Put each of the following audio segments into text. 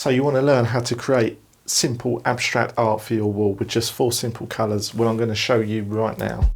So you want to learn how to create simple abstract art for your wall with just 4 simple colours. Well, I'm going to show you right now.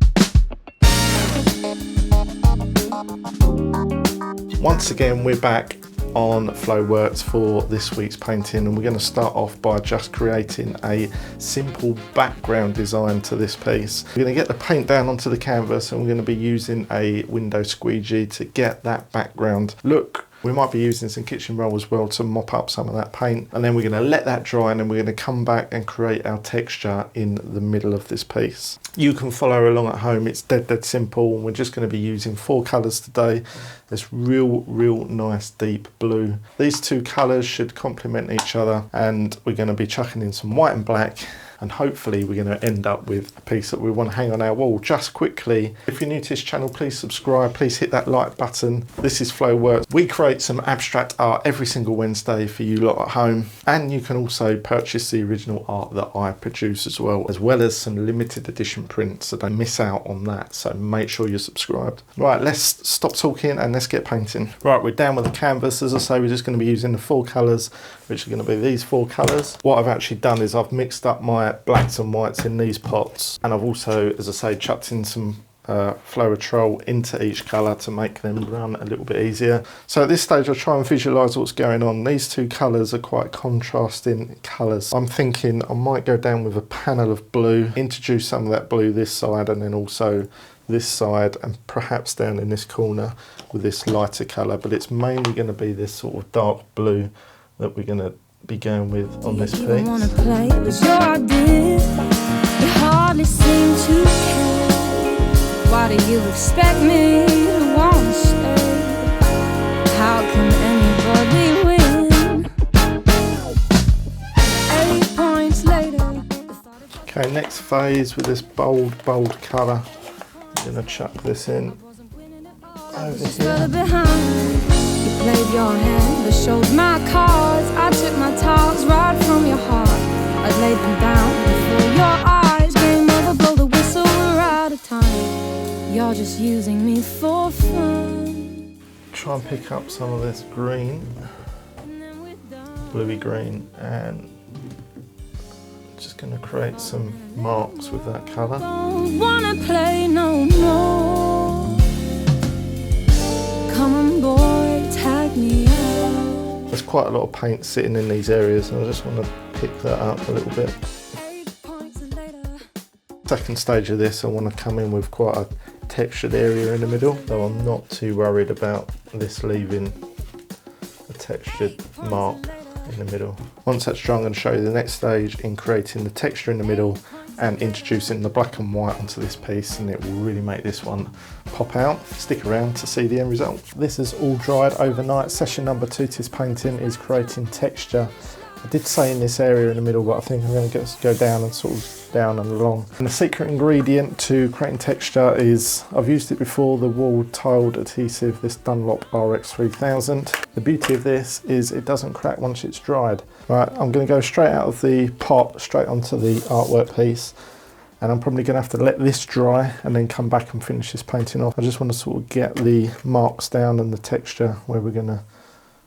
Once again, we're back on Flowworks for this week's painting, and we're going to start off by just creating a simple background design to this piece. We're going to get the paint down onto the canvas, and we're going to be using a window squeegee to get that background look. We might be using some kitchen roll as well to mop up some of that paint, and then we're going to let that dry, and then we're going to come back and create our texture in the middle of this piece. You can follow along at home. It's dead simple. We're just going to be using 4 colours today. This real nice deep blue. These 2 colours should complement each other, and we're going to be chucking in some white and black, and hopefully we're going to end up with a piece that we want to hang on our wall. Just quickly, if you're new to this channel, please subscribe, please hit that like button. This is Flowworks. We create some abstract art every single Wednesday for you lot at home, and you can also purchase the original art that I produce as well as some limited edition prints, so don't miss out on that. So make sure you're subscribed. Right, let's stop talking and let's get painting. Right, we're down with the canvas. As I say, we're just going to be using the 4 colours, which are going to be these 4 colours. What I've actually done is I've mixed up my blacks and whites in these pots, and I've also, as I say, chucked in some Floetrol into each colour to make them run a little bit easier. So at this stage I'll try and visualise what's going on. These 2 colours are quite contrasting colours. I'm thinking I might go down with a panel of blue, introduce some of that blue this side, and then also this side, and perhaps down in this corner with this lighter colour, but it's mainly going to be this sort of dark blue that we're going to be going with on this piece. Wanna play? It was your idea. You hardly seem to care. Why do you expect me to want to stay? How can anybody win? 8 points later. Okay, next phase with this bold colour. I'm going to chuck this in over here. You played your hand, but showed my cards. I took my talks right from your heart. I laid them down before your eyes. Game over, blow the whistle, we're out of time. You're just using me for fun. Try and pick up some of this green, bluey green, and just going to create some marks with that colour. Don't wanna play no more. Come on, boy, tag me out. There's quite a lot of paint sitting in these areas, and I just want to pick that up a little bit. Second stage of this, I want to come in with quite a textured area in the middle, though I'm not too worried about this leaving a textured mark in the middle. Once that's dry, I'm going to show you the next stage in creating the texture in the middle and introducing the black and white onto this piece, and it will really make this one pop out. Stick around to see the end result. This is all dried overnight. Session number 2 to this painting is creating texture. I did say in this area in the middle, but I think I'm going to go down and sort of down and along. And the secret ingredient to creating texture is, I've used it before, the wall tiled adhesive, this Dunlop RX 3000. The beauty of this is it doesn't crack once it's dried. Right, I'm going to go straight out of the pot, straight onto the artwork piece, and I'm probably going to have to let this dry and then come back and finish this painting off. I just want to sort of get the marks down and the texture where we're going to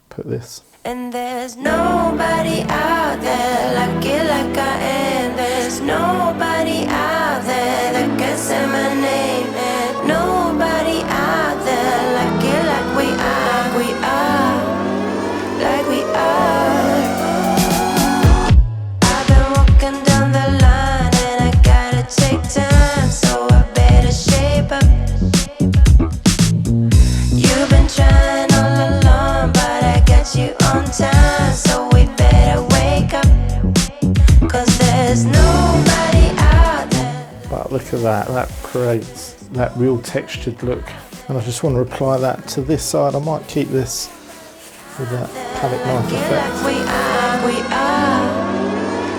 put this. And there's nobody out there like it like I am. There's nobody out there that can say my name. And nobody out there like it like we are, like we are. I've been walking down the line and I gotta take time, so I better shape up. You've been trying all along, but I got you on time, so we better wake up, 'cause there's nobody out there. But look at that, that creates that real textured look. And I just want to apply that to this side. I might keep this with that palette knife effect. Like we are,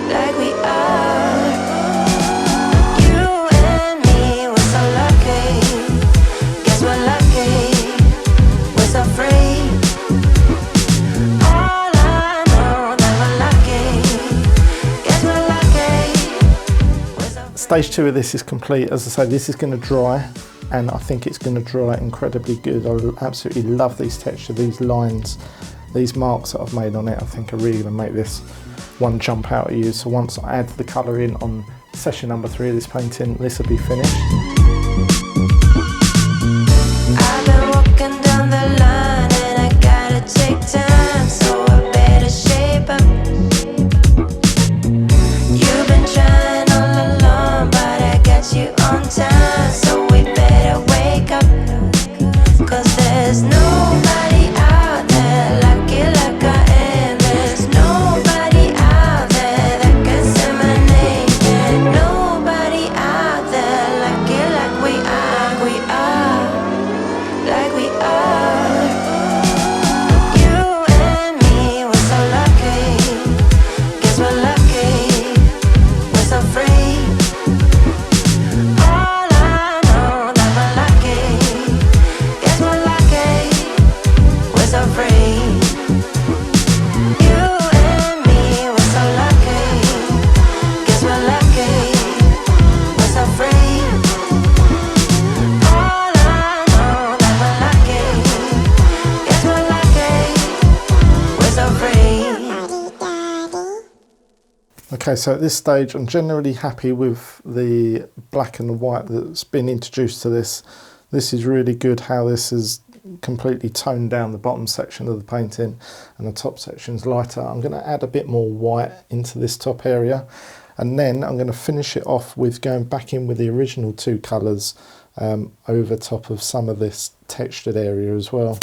like we are. You and me, we're so lucky. Guess we're lucky, we're so free. All I know that we're lucky. Guess we're lucky, we're so free. Stage 2 of this is complete. As I say, this is going to dry, and I think it's going to dry incredibly good. I absolutely love these textures, these lines these marks that I've made on it I think are really going to make this one jump out at you. So once I add the colour in on session number 3 of this painting, this will be finished. I've been walking down the line and I gotta take time, so I better shape up. You've been trying all along, but I got you on time, so we better wake up. 'Cause there's nobody out there like you like I am. There's nobody out there that can say my name. And nobody out there like you like we are. We are like we are. You and me, we're so lucky. Guess we're lucky. We're so free. All I know that we're lucky. Guess we're lucky. We're so free. You and me, we're so lucky. Guess we're lucky. We're so free. All I know that we're lucky. Guess we're lucky. We're so free. Okay, so at this stage I'm generally happy with the black and the white that's been introduced to this. This is really good how this has completely toned down the bottom section of the painting and the top section's lighter. I'm going to add a bit more white into this top area, and then I'm going to finish it off with going back in with the original 2 colours over top of some of this textured area as well.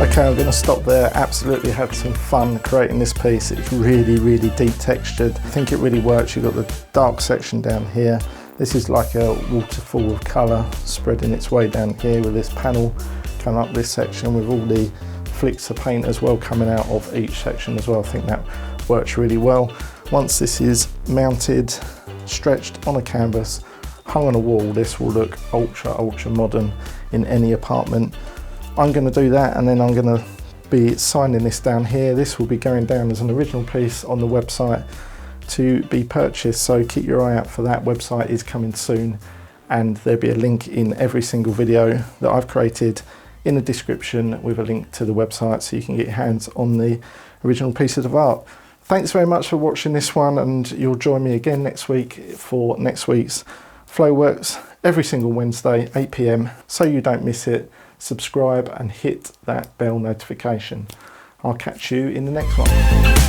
Okay, I'm going to stop there. Absolutely had some fun creating this piece. It's really deep textured. I think it really works. You've got the dark section down here. This is like a waterfall of colour spreading its way down here with this panel coming up this section with all the flicks of paint as well coming out of each section as well. I think that works really well. Once this is mounted, stretched on a canvas, hung on a wall, this will look ultra modern in any apartment. I'm going to do that, and then I'm going to be signing this down here. This will be going down as an original piece on the website to be purchased, so keep your eye out for that. Website is coming soon, and there'll be a link in every single video that I've created in the description with a link to the website so you can get your hands on the original pieces of art. Thanks very much for watching this one, and you'll join me again next week for next week's Flowworks every single Wednesday 8 PM, so you don't miss it. Subscribe and hit that bell notification. I'll catch you in the next one.